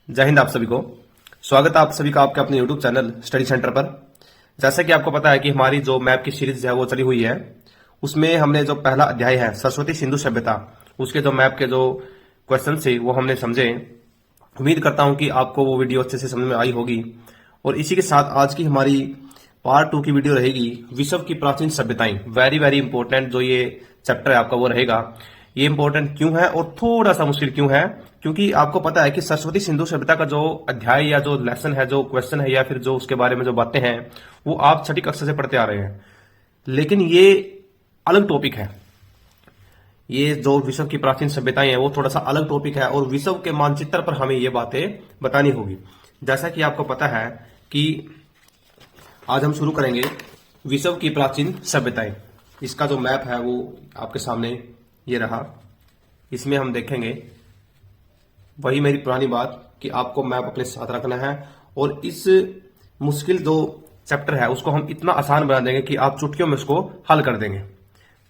जय हिंद। आप सभी को स्वागत है आप सभी का आपके अपने यूट्यूब चैनल स्टडी सेंटर पर। जैसा कि आपको पता है कि हमारी जो मैप की सीरीज है वो चली हुई है, उसमें हमने जो पहला अध्याय है सरस्वती सिंधु सभ्यता, उसके जो मैप के जो क्वेश्चन थे वो हमने समझे। उम्मीद करता हूं कि आपको वो वीडियो अच्छे से समझ में आई होगी। और इसी के साथ आज की हमारी पार्ट 2 की वीडियो रहेगी विश्व की प्राचीन सभ्यताएं। वेरी वेरी इंपॉर्टेंट जो ये चैप्टर है आपका वो रहेगा। ये इंपॉर्टेंट क्यों है और थोड़ा सा मुश्किल क्यों है? क्योंकि आपको पता है कि सरस्वती सिंधु सभ्यता का जो अध्याय या जो लेसन है, जो क्वेश्चन है या फिर जो उसके बारे में जो बातें हैं वो आप छठी कक्षा से पढ़ते आ रहे हैं, लेकिन ये अलग टॉपिक है। ये जो विश्व की प्राचीन सभ्यताएं हैं वो थोड़ा सा अलग टॉपिक है और विश्व के मानचित्र पर हमें ये बातें बतानी होगी। जैसा कि आपको पता है कि आज हम शुरू करेंगे विश्व की प्राचीन सभ्यताएं। इसका जो मैप है वो आपके सामने ये रहा। इसमें हम देखेंगे वही मेरी पुरानी बात कि आपको मैप अपने साथ रखना है और इस मुश्किल जो चैप्टर है उसको हम इतना आसान बना देंगे कि आप चुटकियों में उसको हल कर देंगे।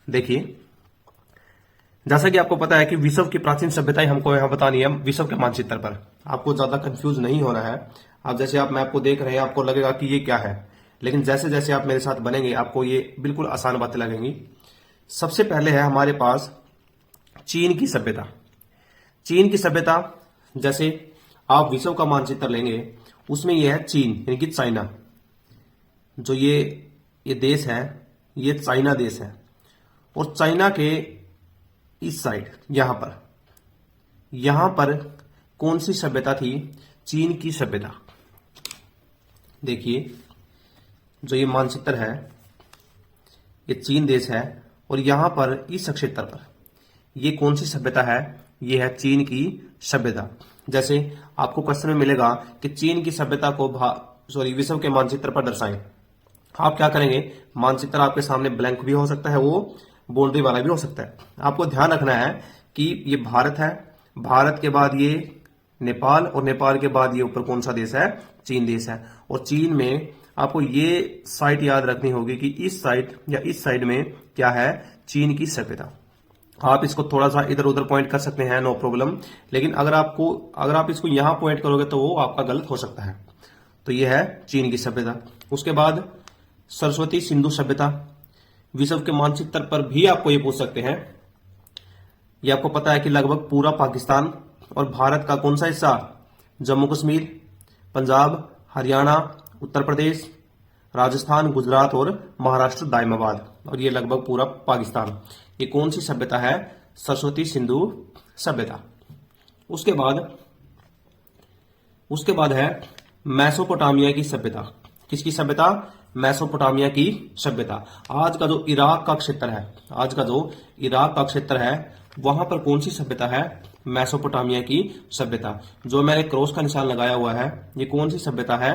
देखिए, जैसा कि आपको पता है कि विश्व की प्राचीन सभ्यताएं हमको यहां बतानी है विश्व के मानचित्र पर। आपको ज्यादा कंफ्यूज नहीं होना है। आप जैसे आप मैप को देख रहे हैं आपको लगेगा कि ये क्या है, लेकिन जैसे जैसे आप मेरे साथ बनेंगे आपको ये बिल्कुल आसान बातें लगेंगी। सबसे पहले है हमारे पास चीन की सभ्यता। चीन की सभ्यता, जैसे आप विश्व का मानचित्र लेंगे उसमें यह है चीन यानी कि चाइना। जो ये देश है ये चाइना देश है और चाइना के इस साइड यहां पर कौन सी सभ्यता थी? चीन की सभ्यता। देखिए, जो ये मानचित्र है ये चीन देश है और यहां पर इस क्षेत्र पर ये कौन सी सभ्यता है? ये है चीन की सभ्यता। जैसे आपको क्वेश्चन में मिलेगा कि चीन की सभ्यता को विश्व के मानचित्र पर दर्शाएं। आप क्या करेंगे? मानचित्र आपके सामने ब्लैंक भी हो सकता है, वो बाउंड्री वाला भी हो सकता है। आपको ध्यान रखना है कि ये भारत है, भारत के बाद ये नेपाल और नेपाल के बाद ये ऊपर कौन सा देश है? चीन देश है। और चीन में आपको ये साइड याद रखनी होगी कि इस साइड या इस साइड में क्या है? चीन की सभ्यता। आप इसको थोड़ा सा इधर उधर पॉइंट कर सकते हैं, नो प्रॉब्लम, लेकिन अगर आप इसको यहां पॉइंट करोगे तो वो आपका गलत हो सकता है। तो ये है चीन की सभ्यता। उसके बाद सरस्वती सिंधु सभ्यता। विश्व के मानचित्र पर भी आपको ये पूछ सकते हैं। ये आपको पता है कि लगभग पूरा पाकिस्तान और भारत का कौन सा हिस्सा? जम्मू कश्मीर, पंजाब, हरियाणा, उत्तर प्रदेश, राजस्थान, गुजरात और महाराष्ट्र दायमाबाद, और ये लगभग पूरा पाकिस्तान। ये कौन सी सभ्यता है? सरस्वती सिंधु सभ्यता। उसके बाद है मेसोपोटामिया की सभ्यता। किसकी सभ्यता? मेसोपोटामिया की सभ्यता। आज का जो इराक का क्षेत्र है वहां पर कौन सी सभ्यता है? मेसोपोटामिया की सभ्यता। जो मैंने क्रॉस का निशान लगाया हुआ है ये कौन सी सभ्यता है?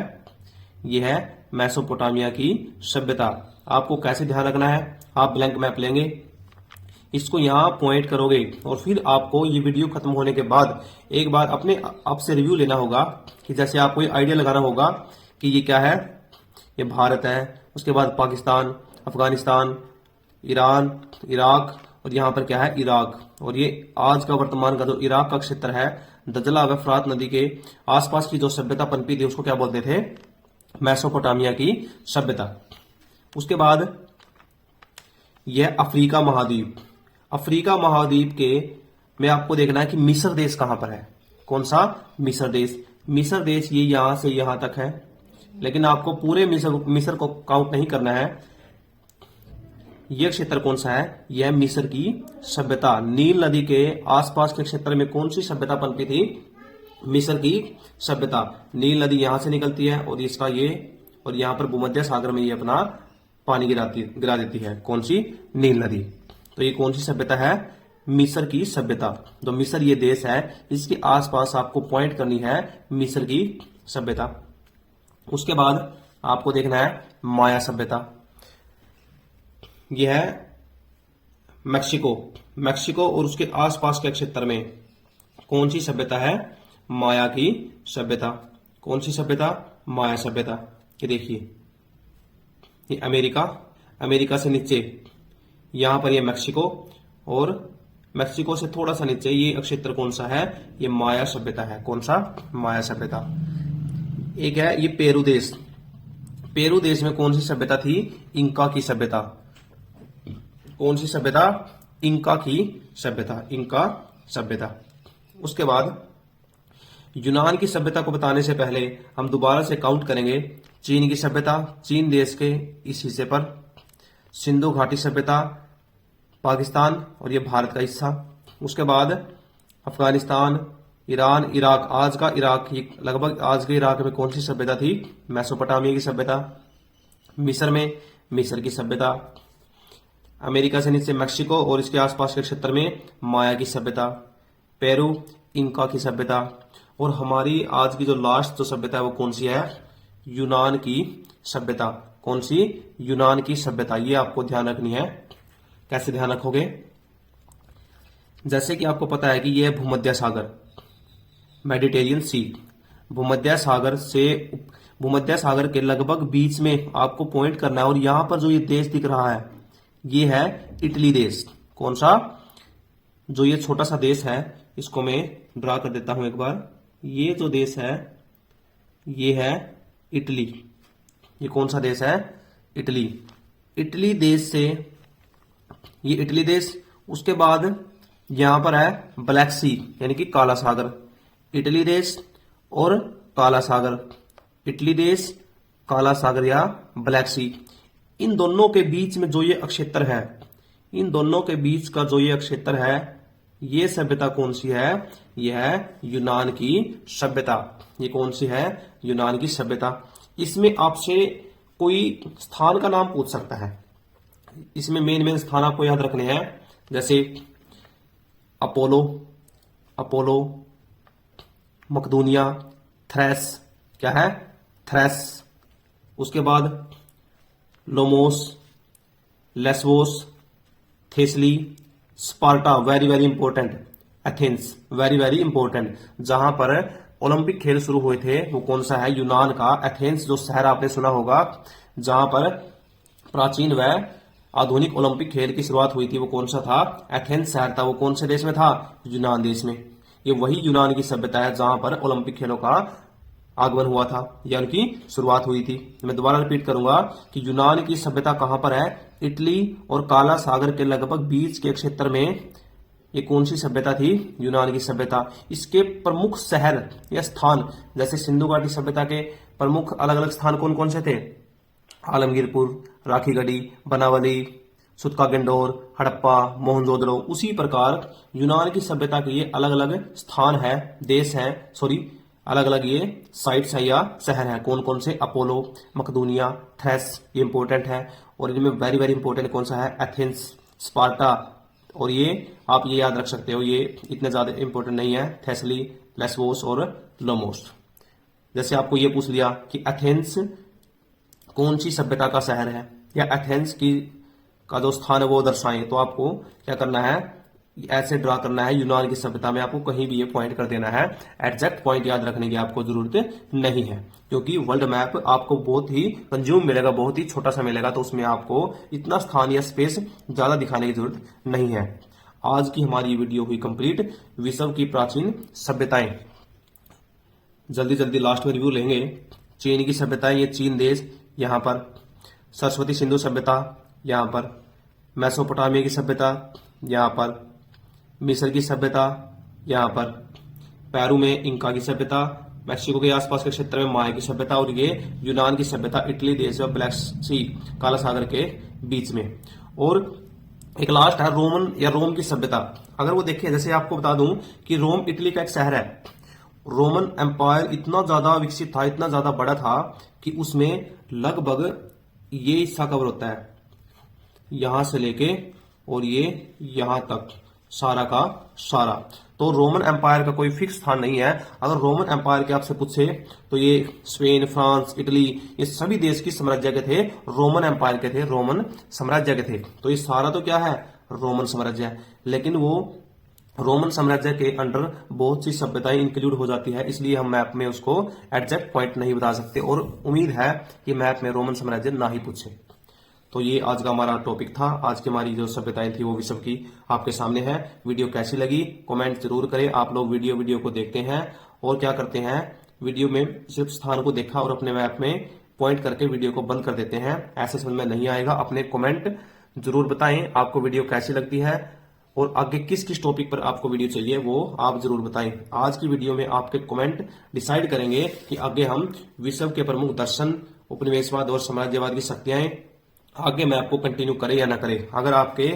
ये है मेसोपोटामिया की सभ्यता। आपको कैसे ध्यान रखना है? आप ब्लैंक मैप लेंगे, इसको यहां पॉइंट करोगे और फिर आपको ये वीडियो खत्म होने के बाद एक बार अपने आप से रिव्यू लेना होगा कि जैसे आपको ये आइडिया लगाना होगा कि ये क्या है? ये भारत है, उसके बाद पाकिस्तान, अफगानिस्तान, ईरान, इराक, और यहां पर क्या है? इराक। और ये आज का वर्तमान का जो इराक का क्षेत्र है, दजला व फरात नदी के आसपास की जो सभ्यता पनपी थी उसको क्या बोलते थे? मेसोपोटामिया की सभ्यता। उसके बाद यह अफ्रीका महाद्वीप। अफ्रीका महाद्वीप के में आपको देखना है कि मिस्र देश कहां पर है। कौन सा? मिस्र देश। मिस्र देश ये यहां से यहां तक है, लेकिन आपको पूरे मिस्र को काउंट नहीं करना है। यह क्षेत्र कौन सा है? यह मिस्र की सभ्यता। नील नदी के आसपास के क्षेत्र में कौन सी सभ्यता पनपी थी? मिस्र की सभ्यता। नील नदी यहां से निकलती है और इसका ये, और यहां पर भूमध्य सागर में ये अपना पानी गिरा देती है। कौन सी? नील नदी। तो ये कौन सी सभ्यता है? मिस्र की सभ्यता। जो मिस्र ये देश है इसके आसपास आपको पॉइंट करनी है मिस्र की सभ्यता। उसके बाद आपको देखना है माया सभ्यता। यह है मैक्सिको और उसके आसपास के क्षेत्र में कौन सी सभ्यता है? माया की सभ्यता। कौन सी सभ्यता? माया सभ्यता। ये देखिए, ये अमेरिका से नीचे यहां पर ये मैक्सिको, और मैक्सिको से थोड़ा सा नीचे ये क्षेत्र कौन सा है, ये माया सभ्यता है। कौन सा, माया सभ्यता। एक है ये पेरू देश। पेरू देश में कौन सी सभ्यता थी, इंका की सभ्यता। कौन सी सभ्यता, इंका की सभ्यता, इंका सभ्यता। उसके बाद यूनान की सभ्यता को बताने से पहले हम दोबारा से काउंट करेंगे चीन की सभ्यता, चीन देश के इस हिस्से पर, सिंधु घाटी सभ्यता, पाकिस्तान और ये भारत का हिस्सा। उसके बाद अफगानिस्तान, ईरान, इराक, आज का इराक, लगभग आज के इराक में कौन सी सभ्यता थी, मेसोपोटामिया की सभ्यता। मिस्र में मिस्र की सभ्यता। अमेरिका से नीचे मैक्सिको और इसके आसपास के क्षेत्र में माया की सभ्यता। पेरू, इंका की सभ्यता। और हमारी आज की जो लास्ट जो सभ्यता है वो कौन सी है, यूनान की सभ्यता। कौन सी, यूनान की सभ्यता। ये आपको ध्यान रखनी है। कैसे ध्यान रखोगे, जैसे कि आपको पता है कि ये भूमध्य सागर, मेडिटेरियन सी, भूमध्य सागर के लगभग बीच में आपको पॉइंट करना है। और यहां पर जो ये देश दिख रहा है ये है इटली देश। कौन सा, जो ये छोटा सा देश है इसको मैं ड्रा कर देता हूं एक बार। ये जो देश है ये है इटली। ये कौन सा देश है, इटली। इटली देश से ये इटली देश, उसके बाद यहां पर है ब्लैक सी यानी कि काला सागर। इटली देश और काला सागर, इटली देश, काला सागर या ब्लैक सी। इन दोनों के बीच में जो ये क्षेत्र है, इन दोनों के बीच का जो ये क्षेत्र है, ये सभ्यता कौन सी है, यह है यूनान की सभ्यता। ये कौन सी है, यूनान की सभ्यता। इसमें आपसे कोई स्थान का नाम पूछ सकता है। इसमें मेन स्थान आपको याद रखने हैं, जैसे अपोलो, अपोलो, मकदूनिया, थ्रेस, क्या है, थ्रेस। उसके बाद Lemnos, Lesbos, Thessaly, Sparta, very very important, Athens, very very important. जहां पर ओलंपिक खेल शुरू हुए थे वो कौन सा है, यूनान का एथेंस जो शहर आपने सुना होगा, जहां पर प्राचीन व आधुनिक ओलंपिक खेल की शुरुआत हुई थी वो कौन सा था, एथेंस शहर था। वो कौन से देश में था, यूनान देश में। ये वही यूनान की सभ्यता है जहां पर ओलंपिक खेलों का आगमन हुआ था या उनकी शुरुआत हुई थी। मैं दोबारा रिपीट करूंगा कि यूनान की सभ्यता कहां पर है, इटली और काला सागर के लगभग बीच के क्षेत्र में। ये कौन सी सभ्यता थी, यूनान की सभ्यता। इसके प्रमुख शहर या स्थान, जैसे सिंधु घाटी सभ्यता के प्रमुख अलग अलग स्थान कौन कौन से थे, आलमगीरपुर, राखीगढ़ी, बनावली, सुतका गेंडोर, हड़प्पा, मोहनजोदड़ो। उसी प्रकार यूनान की सभ्यता के ये अलग अलग स्थान है, देश हैं, सॉरी अलग अलग ये साइट्स है या शहर है। कौन कौन से, अपोलो, मकदूनिया, थ्रेस, ये इंपॉर्टेंट है। और इनमें वेरी वेरी इंपॉर्टेंट कौन सा है, एथेंस, स्पार्टा। और ये आप ये याद रख सकते हो, ये इतने ज्यादा इंपॉर्टेंट नहीं है, थेसली, लेस्वोस और लोमोस। जैसे आपको ये पूछ लिया कि एथेंस कौन सी सभ्यता का शहर है या एथेंस की का जो स्थान है वो दर्शाएं, तो आपको क्या करना है, ऐसे ड्रा करना है। यूनान की सभ्यता में आपको कहीं भी ये पॉइंट कर देना है, एग्जैक्ट पॉइंट याद रखने की आपको जरूरत नहीं है, क्योंकि वर्ल्ड मैप आपको बहुत ही कंज्यूम मिलेगा, बहुत ही छोटा सा मिलेगा, तो उसमें आपको इतना स्थान या स्पेस ज्यादा दिखाने की जरूरत नहीं है। आज की हमारी वीडियो हुई कंप्लीट, विश्व की प्राचीन सभ्यताएं। जल्दी जल्दी लास्ट में रिव्यू लेंगे। चीन की सभ्यता, ये चीन देश, यहां पर सरस्वती सिंधु सभ्यता, यहां पर मेसोपोटामिया की सभ्यता, यहां पर मिस्र की सभ्यता, यहां पर पेरू में इंका की सभ्यता, मैक्सिको के आसपास के क्षेत्र में माया की सभ्यता, और ये यूनान की सभ्यता इटली देश और ब्लैक सी, काला सागर के बीच में। और एक लास्ट है रोमन या रोम की सभ्यता। अगर वो देखें, जैसे आपको बता दूं कि रोम इटली का एक शहर है। रोमन एम्पायर इतना ज्यादा विकसित था, इतना ज्यादा बड़ा था कि उसमें लगभग ये हिस्सा कवर होता है, यहां से लेके और ये यहां तक, सारा का सारा। तो रोमन एम्पायर का कोई फिक्स स्थान नहीं है। अगर रोमन एम्पायर के आपसे पूछे तो ये स्पेन, फ्रांस, इटली, ये सभी देश की साम्राज्य के थे, रोमन एम्पायर के थे, रोमन साम्राज्य के थे। तो ये सारा तो क्या है, रोमन साम्राज्य है। लेकिन वो रोमन साम्राज्य के अंडर बहुत सी सभ्यताएं इंक्लूड हो जाती है, इसलिए हम मैप में उसको एग्जैक्ट पॉइंट नहीं बता सकते। और उम्मीद है कि मैप में रोमन साम्राज्य ना ही पूछे। तो ये आज का हमारा टॉपिक था। आज की हमारी जो सभ्यताएं थी वो विश्व की आपके सामने है। वीडियो कैसी लगी कमेंट जरूर करें। आप लोग वीडियो को देखते हैं और क्या करते हैं, वीडियो में सिर्फ स्थान को देखा और अपने मैप में पॉइंट करके वीडियो को बंद कर देते हैं, ऐसे समझ में नहीं आएगा। अपने कमेंट जरूर बताएं आपको वीडियो कैसी लगती है और आगे किस किस टॉपिक पर आपको वीडियो चाहिए वो आप जरूर बताएं। आज की वीडियो में आपके कमेंट डिसाइड करेंगे कि आगे हम विश्व के प्रमुख दर्शन, उपनिवेशवाद और साम्राज्यवाद की शक्तियां आगे मैप को कंटिन्यू करें या ना करें। अगर आपके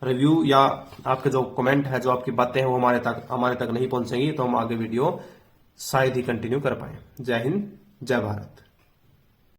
रिव्यू या आपके जो कमेंट है, जो आपकी बातें हैं वो हमारे तक नहीं पहुंचेंगी तो हम आगे वीडियो शायद ही कंटिन्यू कर पाए। जय हिंद, जय भारत।